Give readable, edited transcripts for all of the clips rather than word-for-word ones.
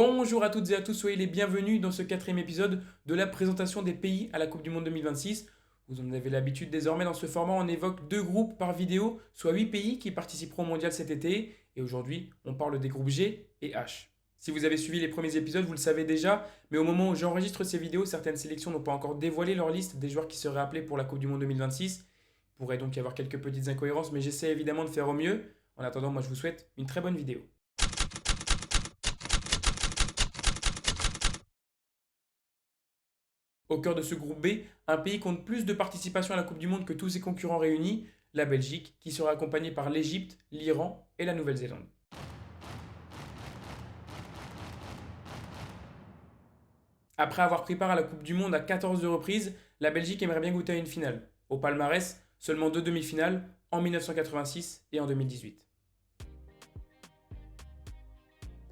Bonjour à toutes et à tous, soyez les bienvenus dans ce quatrième épisode de la présentation des pays à la Coupe du Monde 2026. Vous en avez l'habitude désormais, dans ce format on évoque deux groupes par vidéo, soit 8 pays qui participeront au mondial cet été. Et aujourd'hui on parle des groupes G et H. Si vous avez suivi les premiers épisodes, vous le savez déjà, mais au moment où j'enregistre ces vidéos, certaines sélections n'ont pas encore dévoilé leur liste des joueurs qui seraient appelés pour la Coupe du Monde 2026. Il pourrait donc y avoir quelques petites incohérences, mais j'essaie évidemment de faire au mieux. En attendant, moi je vous souhaite une très bonne vidéo. Au cœur de ce groupe B, un pays compte plus de participation à la Coupe du Monde que tous ses concurrents réunis, la Belgique, qui sera accompagnée par l'Égypte, l'Iran et la Nouvelle-Zélande. Après avoir pris part à la Coupe du Monde à 14 reprises, la Belgique aimerait bien goûter à une finale. Au palmarès, seulement deux demi-finales, en 1986 et en 2018.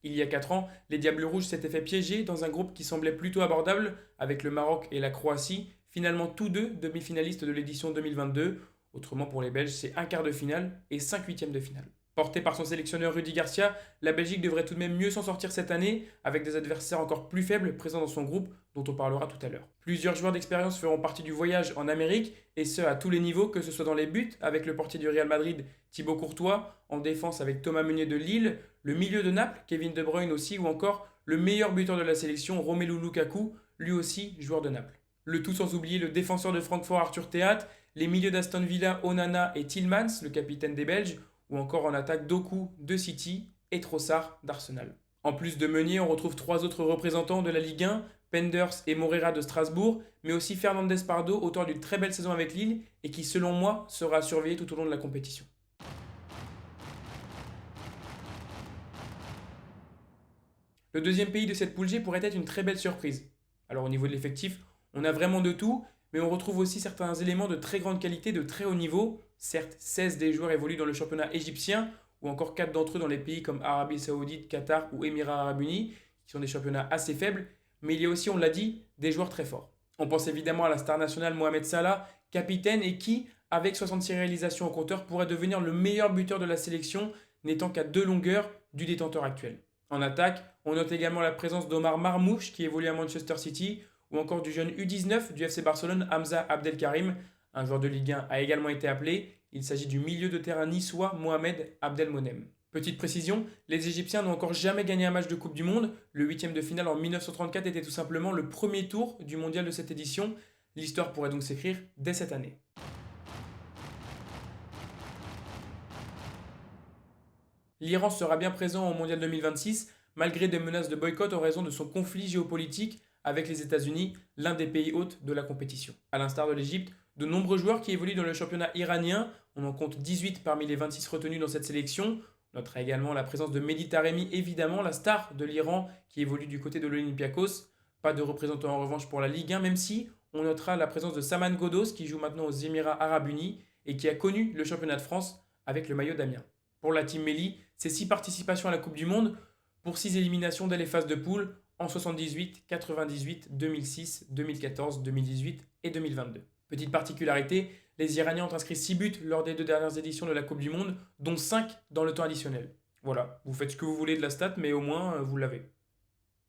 Il y a 4 ans, les Diables Rouges s'étaient fait piéger dans un groupe qui semblait plutôt abordable, avec le Maroc et la Croatie, finalement tous deux demi-finalistes de l'édition 2022. Autrement pour les Belges, c'est un quart de finale et 5 huitièmes de finale. Porté par son sélectionneur Rudi Garcia, la Belgique devrait tout de même mieux s'en sortir cette année, avec des adversaires encore plus faibles présents dans son groupe, dont on parlera tout à l'heure. Plusieurs joueurs d'expérience feront partie du voyage en Amérique, et ce à tous les niveaux, que ce soit dans les buts, avec le portier du Real Madrid Thibaut Courtois, en défense avec Thomas Meunier de Lille, le milieu de Naples, Kevin De Bruyne aussi, ou encore le meilleur buteur de la sélection, Romelu Lukaku, lui aussi joueur de Naples. Le tout sans oublier le défenseur de Francfort Arthur Théâtre, les milieux d'Aston Villa Onana et Tillmans, le capitaine des Belges, ou encore en attaque Doku de City et Trossard d'Arsenal. En plus de Meunier, on retrouve trois autres représentants de la Ligue 1, Penders et Moreira de Strasbourg, mais aussi Fernandez Pardo, auteur d'une très belle saison avec Lille et qui, selon moi, sera surveillé tout au long de la compétition. Le deuxième pays de cette poule G pourrait être une très belle surprise. Alors au niveau de l'effectif, on a vraiment de tout, mais on retrouve aussi certains éléments de très grande qualité, de très haut niveau. Certes, 16 des joueurs évoluent dans le championnat égyptien, ou encore 4 d'entre eux dans les pays comme Arabie Saoudite, Qatar ou Émirats Arabes Unis, qui sont des championnats assez faibles, mais il y a aussi, on l'a dit, des joueurs très forts. On pense évidemment à la star nationale Mohamed Salah, capitaine et qui, avec 66 réalisations au compteur, pourrait devenir le meilleur buteur de la sélection, n'étant qu'à 2 longueurs du détenteur actuel. En attaque, on note également la présence d'Omar Marmouche qui évolue à Manchester City ou encore du jeune U19 du FC Barcelone Hamza Abdelkarim, un joueur de Ligue 1 a également été appelé. Il s'agit du milieu de terrain niçois Mohamed Abdelmonem. Petite précision, les Égyptiens n'ont encore jamais gagné un match de Coupe du Monde. Le huitième de finale en 1934 était tout simplement le premier tour du mondial de cette édition. L'histoire pourrait donc s'écrire dès cette année. L'Iran sera bien présent au mondial 2026, malgré des menaces de boycott en raison de son conflit géopolitique avec les États-Unis, l'un des pays hôtes de la compétition. A l'instar de l'Égypte, de nombreux joueurs qui évoluent dans le championnat iranien, on en compte 18 parmi les 26 retenus dans cette sélection. On notera également la présence de Mehdi Taremi, évidemment la star de l'Iran qui évolue du côté de l'Olympiakos. Pas de représentant en revanche pour la Ligue 1, même si on notera la présence de Saman Ghoddos qui joue maintenant aux Émirats Arabes Unis et qui a connu le championnat de France avec le maillot d'Amiens. Pour la Team Melli, c'est 6 participations à la Coupe du Monde pour 6 éliminations dès les phases de poule en 78, 98, 2006, 2014, 2018 et 2022. Petite particularité, les Iraniens ont inscrit 6 buts lors des 2 dernières éditions de la Coupe du Monde, dont 5 dans le temps additionnel. Voilà, vous faites ce que vous voulez de la stat, mais au moins vous l'avez.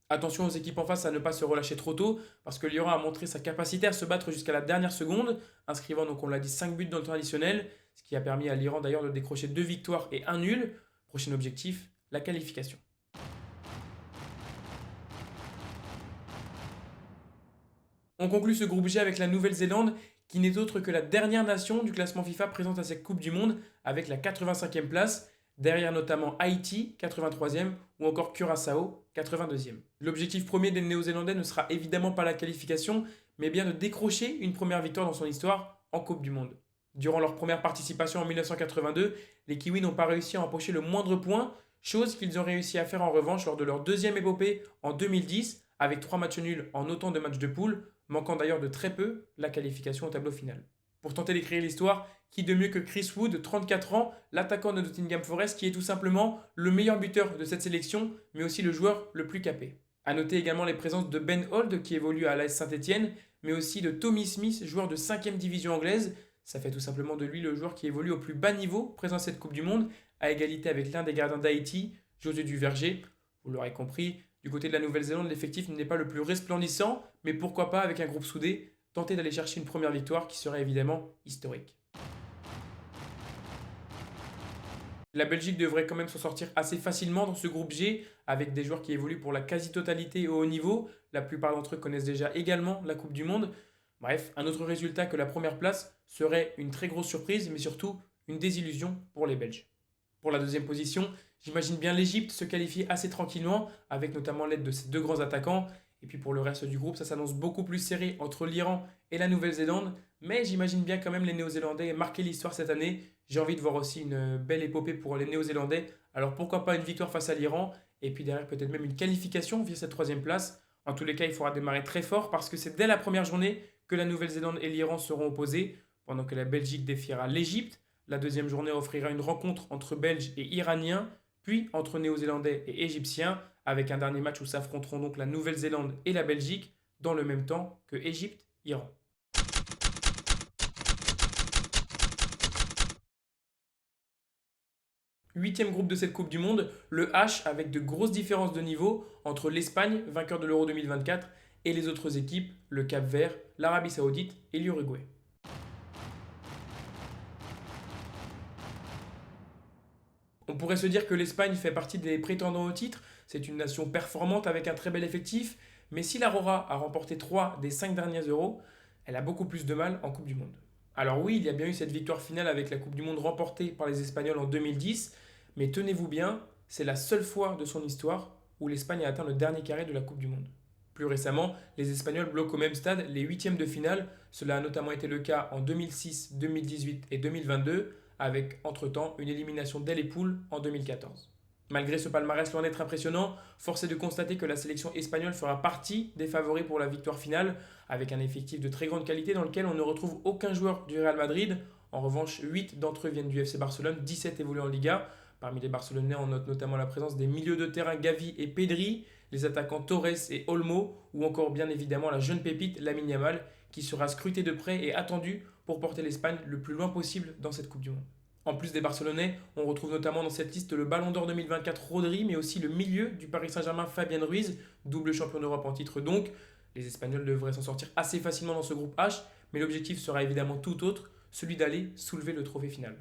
Attention aux équipes en face à ne pas se relâcher trop tôt, parce que l'Iran a montré sa capacité à se battre jusqu'à la dernière seconde, inscrivant donc on l'a dit 5 buts dans le temps additionnel, ce qui a permis à l'Iran d'ailleurs de décrocher 2 victoires et 1 nul. Prochain objectif, la qualification. On conclut ce groupe G avec la Nouvelle-Zélande, qui n'est autre que la dernière nation du classement FIFA présente à cette Coupe du Monde, avec la 85e place, derrière notamment Haïti, 83e, ou encore Curaçao, 82e. L'objectif premier des Néo-Zélandais ne sera évidemment pas la qualification, mais bien de décrocher une première victoire dans son histoire en Coupe du Monde. Durant leur première participation en 1982, les Kiwis n'ont pas réussi à empocher le moindre point, chose qu'ils ont réussi à faire en revanche lors de leur deuxième épopée en 2010, avec 3 matchs nuls en autant de matchs de poule, manquant d'ailleurs de très peu la qualification au tableau final. Pour tenter d'écrire l'histoire, qui de mieux que Chris Wood, 34 ans, l'attaquant de Nottingham Forest, qui est tout simplement le meilleur buteur de cette sélection, mais aussi le joueur le plus capé. A noter également les présences de Ben Holt, qui évolue à l'AS Saint-Etienne, mais aussi de Tommy Smith, joueur de 5e division anglaise. Ça fait tout simplement de lui le joueur qui évolue au plus bas niveau présent à cette Coupe du Monde, à égalité avec l'un des gardiens d'Haïti, José Duverger. Vous l'aurez compris, Du côté de la Nouvelle-Zélande, l'effectif n'est pas le plus resplendissant, mais pourquoi pas, avec un groupe soudé, tenter d'aller chercher une première victoire qui serait évidemment historique. La Belgique devrait quand même s'en sortir assez facilement dans ce groupe G, avec des joueurs qui évoluent pour la quasi-totalité au haut niveau. La plupart d'entre eux connaissent déjà également la Coupe du Monde. Bref, un autre résultat que la première place serait une très grosse surprise, mais surtout une désillusion pour les Belges. Pour la deuxième position, j'imagine bien l'Égypte se qualifier assez tranquillement, avec notamment l'aide de ses deux grands attaquants. Et puis pour le reste du groupe, ça s'annonce beaucoup plus serré entre l'Iran et la Nouvelle-Zélande. Mais j'imagine bien quand même les Néo-Zélandais marquer l'histoire cette année. J'ai envie de voir aussi une belle épopée pour les Néo-Zélandais. Alors pourquoi pas une victoire face à l'Iran et puis derrière peut-être même une qualification via cette troisième place. En tous les cas, il faudra démarrer très fort parce que c'est dès la première journée que la Nouvelle-Zélande et l'Iran seront opposés, pendant que la Belgique défiera l'Égypte. La deuxième journée offrira une rencontre entre Belges et Iraniens, puis entre Néo-Zélandais et Égyptiens, avec un dernier match où s'affronteront donc la Nouvelle-Zélande et la Belgique, dans le même temps que Égypte-Iran. Huitième groupe de cette Coupe du Monde, le H avec de grosses différences de niveau entre l'Espagne, vainqueur de l'Euro 2024, et les autres équipes, le Cap-Vert, l'Arabie Saoudite et l'Uruguay. On pourrait se dire que l'Espagne fait partie des prétendants au titre, c'est une nation performante avec un très bel effectif, mais si l'Aurora a remporté 3 des 5 derniers euros, elle a beaucoup plus de mal en Coupe du Monde. Alors oui, il y a bien eu cette victoire finale avec la Coupe du Monde remportée par les Espagnols en 2010, mais tenez-vous bien, c'est la seule fois de son histoire où l'Espagne a atteint le dernier carré de la Coupe du Monde. Plus récemment, les Espagnols bloquent au même stade les huitièmes de finale, cela a notamment été le cas en 2006, 2018 et 2022, avec entre-temps une élimination dès les poules en 2014. Malgré ce palmarès loin d'être impressionnant, force est de constater que la sélection espagnole fera partie des favoris pour la victoire finale, avec un effectif de très grande qualité dans lequel on ne retrouve aucun joueur du Real Madrid. En revanche, 8 d'entre eux viennent du FC Barcelone, 17 évoluent en Liga. Parmi les Barcelonais, on note notamment la présence des milieux de terrain Gavi et Pedri, les attaquants Torres et Olmo, ou encore bien évidemment la jeune pépite Lamine Yamal, qui sera scrutée de près et attendue pour porter l'Espagne le plus loin possible dans cette Coupe du Monde. En plus des Barcelonais, on retrouve notamment dans cette liste le Ballon d'Or 2024 Rodri, mais aussi le milieu du Paris Saint-Germain Fabien Ruiz, double champion d'Europe en titre donc. Les Espagnols devraient s'en sortir assez facilement dans ce groupe H, mais l'objectif sera évidemment tout autre, celui d'aller soulever le trophée final.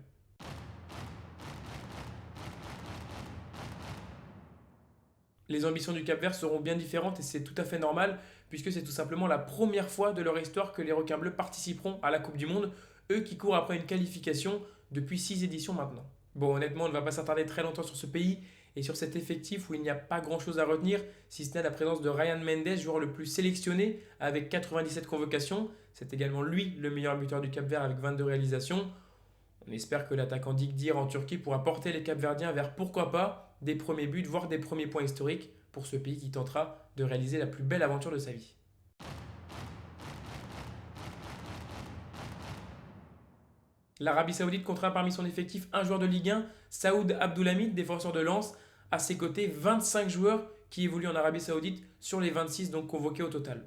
Les ambitions du Cap-Vert seront bien différentes et c'est tout à fait normal, puisque c'est tout simplement la première fois de leur histoire que les requins bleus participeront à la Coupe du Monde, eux qui courent après une qualification depuis 6 éditions maintenant. Bon, honnêtement, on ne va pas s'attarder très longtemps sur ce pays et sur cet effectif où il n'y a pas grand-chose à retenir, si ce n'est la présence de Ryan Mendes, joueur le plus sélectionné avec 97 convocations. C'est également lui le meilleur buteur du Cap-Vert avec 22 réalisations. On espère que l'attaquant Dikdir en Turquie pourra porter les Capverdiens vers pourquoi pas des premiers buts, voire des premiers points historiques pour ce pays qui tentera de réaliser la plus belle aventure de sa vie. L'Arabie Saoudite comptera parmi son effectif un joueur de Ligue 1, Saoud Abdoulhamid, défenseur de Lens. À ses côtés, 25 joueurs qui évoluent en Arabie Saoudite sur les 26 donc convoqués au total.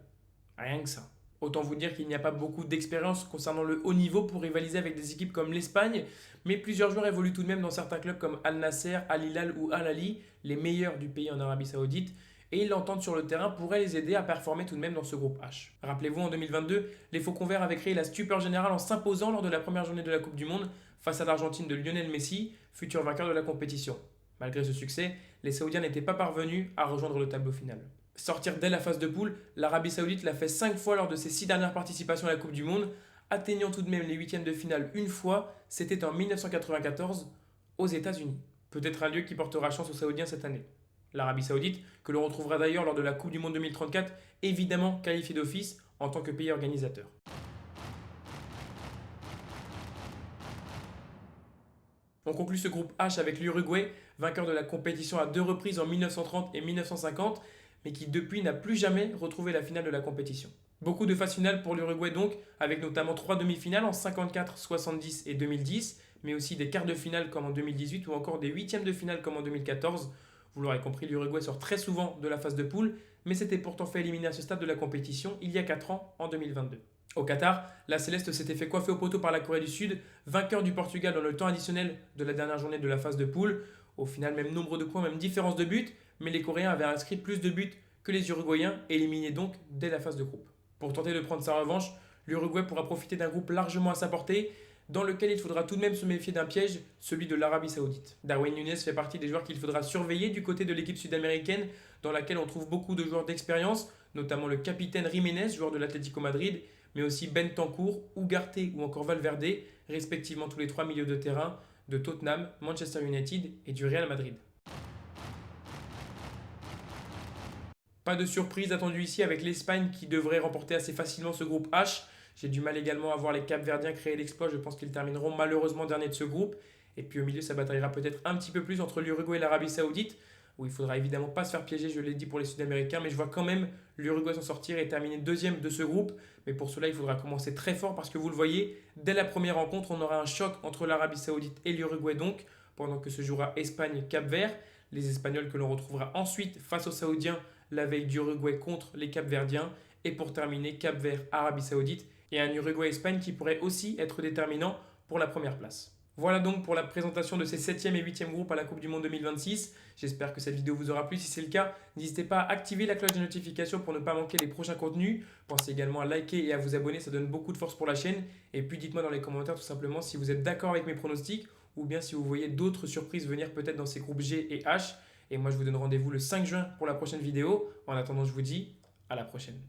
Rien que ça. Autant vous dire qu'il n'y a pas beaucoup d'expérience concernant le haut niveau pour rivaliser avec des équipes comme l'Espagne, mais plusieurs joueurs évoluent tout de même dans certains clubs comme Al Nasser, Al Hilal ou Al Ahly, les meilleurs du pays en Arabie Saoudite, et l'entente sur le terrain pourrait les aider à performer tout de même dans ce groupe H. Rappelez-vous, en 2022, les Faucons Verts avaient créé la stupeur générale en s'imposant lors de la première journée de la Coupe du Monde face à l'Argentine de Lionel Messi, futur vainqueur de la compétition. Malgré ce succès, les Saoudiens n'étaient pas parvenus à rejoindre le tableau final. Sortir dès la phase de poule, l'Arabie Saoudite l'a fait 5 fois lors de ses 6 dernières participations à la Coupe du Monde, atteignant tout de même les huitièmes de finale une fois, c'était en 1994 aux États-Unis. Peut-être un lieu qui portera chance aux Saoudiens cette année. L'Arabie Saoudite, que l'on retrouvera d'ailleurs lors de la Coupe du Monde 2034, évidemment qualifiée d'office en tant que pays organisateur. On conclut ce groupe H avec l'Uruguay, vainqueur de la compétition à 2 reprises en 1930 et 1950, mais qui depuis n'a plus jamais retrouvé la finale de la compétition. Beaucoup de phases finales pour l'Uruguay donc, avec notamment 3 demi-finales en 54, 70 et 2010, mais aussi des quarts de finale comme en 2018 ou encore des huitièmes de finale comme en 2014. Vous l'aurez compris, l'Uruguay sort très souvent de la phase de poule, mais s'était pourtant fait éliminer à ce stade de la compétition il y a 4 ans, en 2022. Au Qatar, la Céleste s'était fait coiffer au poteau par la Corée du Sud, vainqueur du Portugal dans le temps additionnel de la dernière journée de la phase de poule. Au final, même nombre de points, même différence de but, mais les Coréens avaient inscrit plus de buts que les Uruguayens, éliminés donc dès la phase de groupe. Pour tenter de prendre sa revanche, l'Uruguay pourra profiter d'un groupe largement à sa portée, dans lequel il faudra tout de même se méfier d'un piège, celui de l'Arabie Saoudite. Darwin Núñez fait partie des joueurs qu'il faudra surveiller du côté de l'équipe sud-américaine, dans laquelle on trouve beaucoup de joueurs d'expérience, notamment le capitaine Jiménez, joueur de l'Atlético Madrid, mais aussi Bentancur, Ugarte ou encore Valverde, respectivement tous les trois milieux de terrain de Tottenham, Manchester United et du Real Madrid. Pas de surprise attendue ici avec l'Espagne qui devrait remporter assez facilement ce groupe H. J'ai du mal également à voir les Capverdiens créer l'exploit. Je pense qu'ils termineront malheureusement dernier de ce groupe. Et puis au milieu, ça bataillera peut-être un petit peu plus entre l'Uruguay et l'Arabie Saoudite, où il faudra évidemment pas se faire piéger, je l'ai dit pour les Sud-Américains, mais je vois quand même l'Uruguay s'en sortir et terminer deuxième de ce groupe. Mais pour cela, il faudra commencer très fort parce que vous le voyez, dès la première rencontre, on aura un choc entre l'Arabie Saoudite et l'Uruguay donc, pendant que se jouera Espagne-Cap-Vert. Les Espagnols que l'on retrouvera ensuite face aux Saoudiens la veille d'Uruguay contre les Capverdiens. Et pour terminer, Cap-Vert-Arabie Saoudite et un Uruguay-Espagne qui pourrait aussi être déterminant pour la première place. Voilà donc pour la présentation de ces 7e et 8e groupes à la Coupe du Monde 2026. J'espère que cette vidéo vous aura plu. Si c'est le cas, n'hésitez pas à activer la cloche de notification pour ne pas manquer les prochains contenus. Pensez également à liker et à vous abonner, ça donne beaucoup de force pour la chaîne. Et puis dites-moi dans les commentaires tout simplement si vous êtes d'accord avec mes pronostics ou bien si vous voyez d'autres surprises venir peut-être dans ces groupes G et H. Et moi je vous donne rendez-vous le 5 juin pour la prochaine vidéo. En attendant, je vous dis à la prochaine.